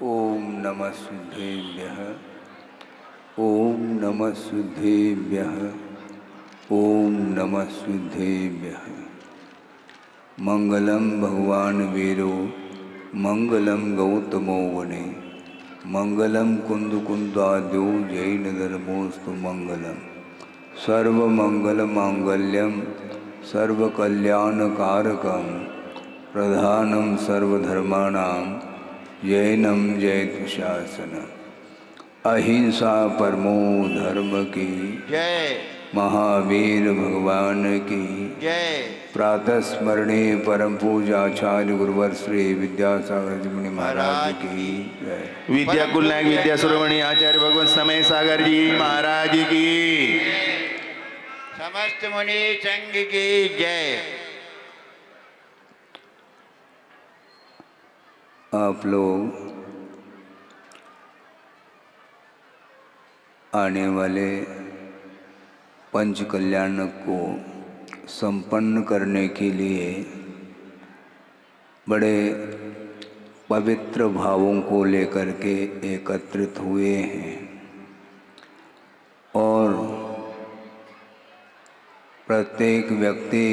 ओम नमः सिद्धेभ्यः। ओम नमः सिद्धेभ्यः। ओम नमः सिद्धेभ्यः। मंगलम भगवान वीरो मंगलम गौतमो वने मंगलम कुंद कुंदाद्यो जैन धर्मोस्तु मंगलम सर्वमंगल मांगल्यम सर्वकल्याणकारकम प्रधानम सर्वधर्माणां जैनम जयतु शासनम। अहिंसा परमो धर्म की जय। महावीर भगवान की जय। प्रातः स्मरणे परम पूजाचार्य गुरुवर श्री विद्यासागर जी मुनि महाराज की जय। विद्याकुल नायक विद्या सुरमणि आचार्य भगवान समय सागर जी महाराज की, समस्त मुनि संघ की जय। आप लोग आने वाले पंच कल्याणक को संपन्न करने के लिए बड़े पवित्र भावों को लेकर के एकत्रित हुए हैं और प्रत्येक व्यक्ति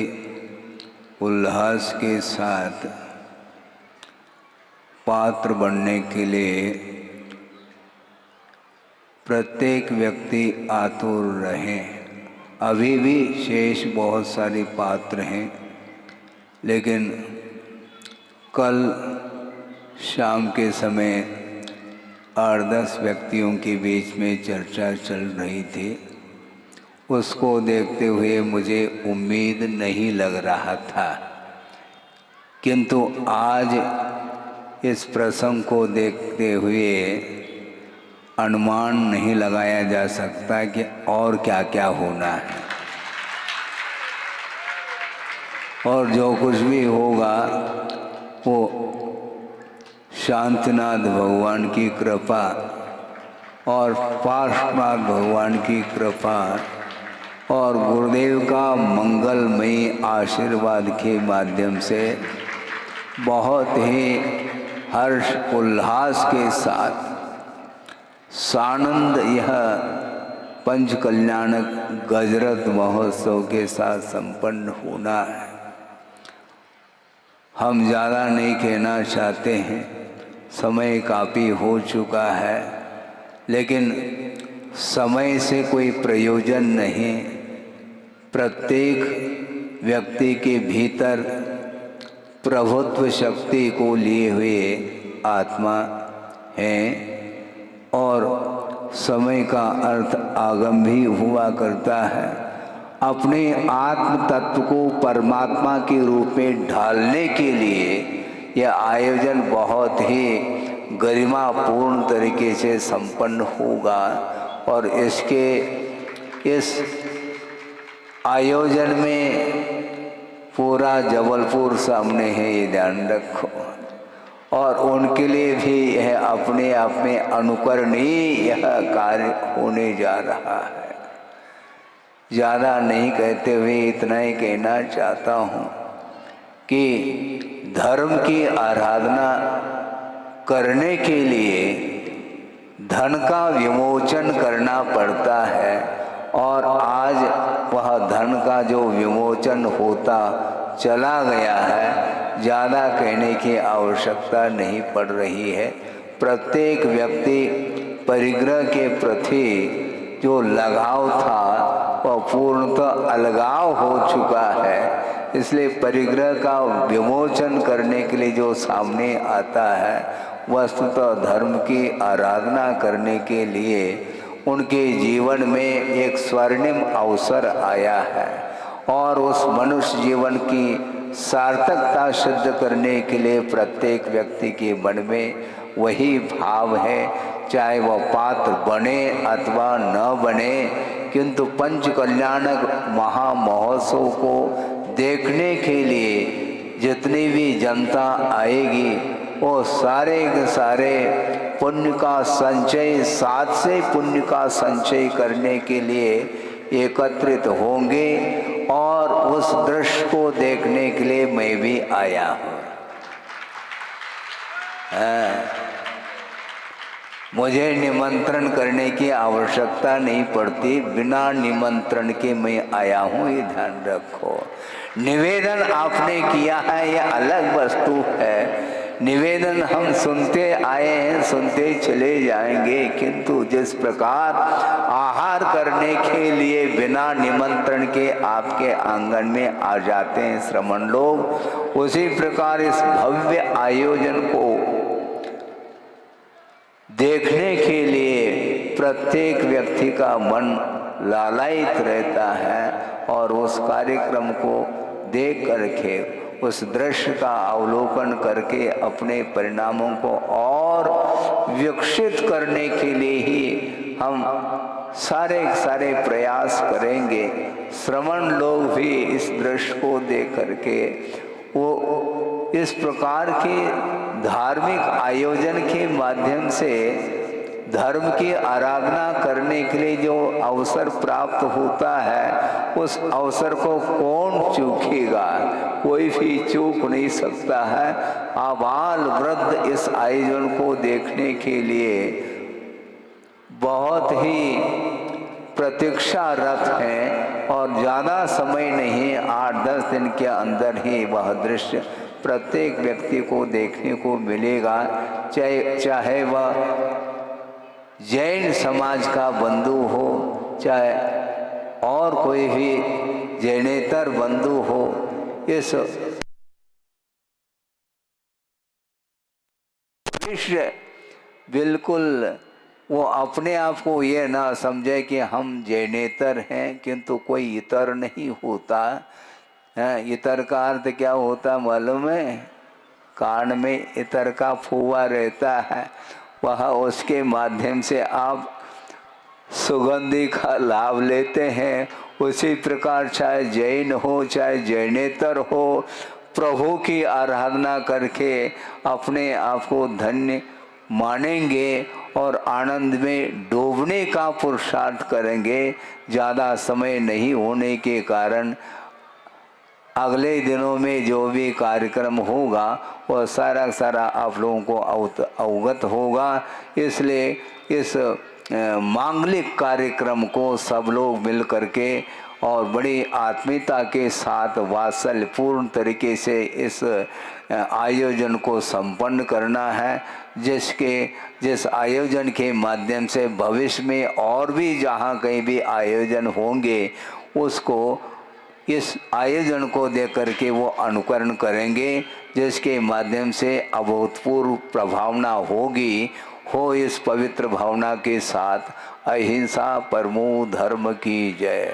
उल्लास के साथ पात्र बनने के लिए प्रत्येक व्यक्ति आतुर रहे। अभी भी शेष बहुत सारे पात्र हैं, लेकिन कल शाम के समय 8-10 व्यक्तियों के बीच में चर्चा चल रही थी। उसको देखते हुए मुझे उम्मीद नहीं लग रहा था, किंतु आज इस प्रसंग को देखते हुए अनुमान नहीं लगाया जा सकता कि और क्या क्या होना है, और जो कुछ भी होगा वो शांतिनाथ भगवान की कृपा और पार्श्वनाथ भगवान की कृपा और गुरुदेव का मंगलमयी आशीर्वाद के माध्यम से बहुत ही हर्ष उल्लास के साथ सानंद यह पंच कल्याणक गजरत महोत्सव के साथ संपन्न होना है। हम ज़्यादा नहीं कहना चाहते हैं, समय काफ़ी हो चुका है, लेकिन समय से कोई प्रयोजन नहीं। प्रत्येक व्यक्ति के भीतर प्रभुत्व शक्ति को लिए हुए आत्मा है और समय का अर्थ आगम भी हुआ करता है। अपने आत्म तत्व को परमात्मा के रूप में ढालने के लिए यह आयोजन बहुत ही गरिमापूर्ण तरीके से संपन्न होगा और इस आयोजन में पूरा जबलपुर सामने है, ये ध्यान रखो। और उनके लिए भी यह अपने आप में अनुकरणीय यह कार्य होने जा रहा है। ज़्यादा नहीं कहते हुए इतना ही कहना चाहता हूँ कि धर्म की आराधना करने के लिए धन का विमोचन करना पड़ता है, और आज वह धन का जो विमोचन होता चला गया है। ज़्यादा कहने की आवश्यकता नहीं पड़ रही है। प्रत्येक व्यक्ति परिग्रह के प्रति जो लगाव था वह पूर्णतः अलगाव हो चुका है। इसलिए परिग्रह का विमोचन करने के लिए जो सामने आता है, वस्तुतः धर्म की आराधना करने के लिए उनके जीवन में एक स्वर्णिम अवसर आया है, और उस मनुष्य जीवन की सार्थकता सिद्ध करने के लिए प्रत्येक व्यक्ति के मन में वही भाव है, चाहे वह पात्र बने अथवा न बने। किंतु पंच कल्याणक महामहोत्सव को देखने के लिए जितनी भी जनता आएगी वो सारे के सारे पुण्य का संचय, साथ से पुण्य का संचय करने के लिए एकत्रित होंगे, और उस दृश्य को देखने के लिए मैं भी आया हूँ। मुझे निमंत्रण करने की आवश्यकता नहीं पड़ती, बिना निमंत्रण के मैं आया हूँ, ये ध्यान रखो। निवेदन आपने किया है यह अलग वस्तु है, निवेदन हम सुनते आए हैं, सुनते चले जाएंगे, किंतु जिस प्रकार आहार करने के लिए बिना निमंत्रण के आपके आंगन में आ जाते हैं श्रमण लोग, उसी प्रकार इस भव्य आयोजन को देखने के लिए प्रत्येक व्यक्ति का मन लालायित रहता है और उस कार्यक्रम को देख करके, उस दृश्य का अवलोकन करके अपने परिणामों को और विकसित करने के लिए ही हम सारे प्रयास करेंगे। श्रवण लोग भी इस दृश्य को देख करके वो इस प्रकार के धार्मिक आयोजन के माध्यम से धर्म की आराधना करने के लिए जो अवसर प्राप्त होता है, उस अवसर को कौन चूकेगा? कोई भी चूक नहीं सकता है। आबाल वृद्ध इस आयोजन को देखने के लिए बहुत ही प्रतीक्षारत हैं और ज़्यादा समय नहीं, 8-10 दिन के अंदर ही वह दृश्य प्रत्येक व्यक्ति को देखने को मिलेगा, चाहे वह जैन समाज का बंधु हो, चाहे और कोई भी जैनेतर बंधु हो। इस विश्व बिल्कुल वो अपने आप को ये ना समझे कि हम जैनेतर हैं, किंतु कोई इतर नहीं होता है। इतर का अर्थ क्या होता मालूम है? कान में इतर का फुआ रहता है, वह उसके माध्यम से आप सुगंधि का लाभ लेते हैं। उसी प्रकार चाहे जैन हो चाहे जैनेतर हो, प्रभु की आराधना करके अपने आप को धन्य मानेंगे और आनंद में डूबने का पुरुषार्थ करेंगे। ज़्यादा समय नहीं होने के कारण अगले दिनों में जो भी कार्यक्रम होगा वह सारा आप लोगों को अवगत होगा। इसलिए इस मांगलिक कार्यक्रम को सब लोग मिल करके और बड़ी आत्मीयता के साथ वात्सल्यपूर्ण तरीके से इस आयोजन को संपन्न करना है, जिस आयोजन के माध्यम से भविष्य में और भी जहाँ कहीं भी आयोजन होंगे उसको इस आयोजन को देख करके वो अनुकरण करेंगे, जिसके माध्यम से अभूतपूर्व प्रभावना होगी। हो इस पवित्र भावना के साथ अहिंसा परमो धर्म की जय।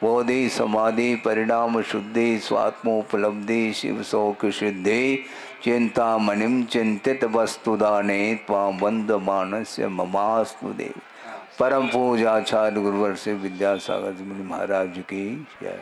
बोधि समाधि परिणाम शुद्धि स्वात्मोपलब्धि शिव शोक सिद्धि चिंता मनिम चिंतित वस्तुदाने त्वां बंद मानस्य ममास्तु दे। परम पूजाचार्य गुरुवर से विद्यासागर जी महाराज की जय।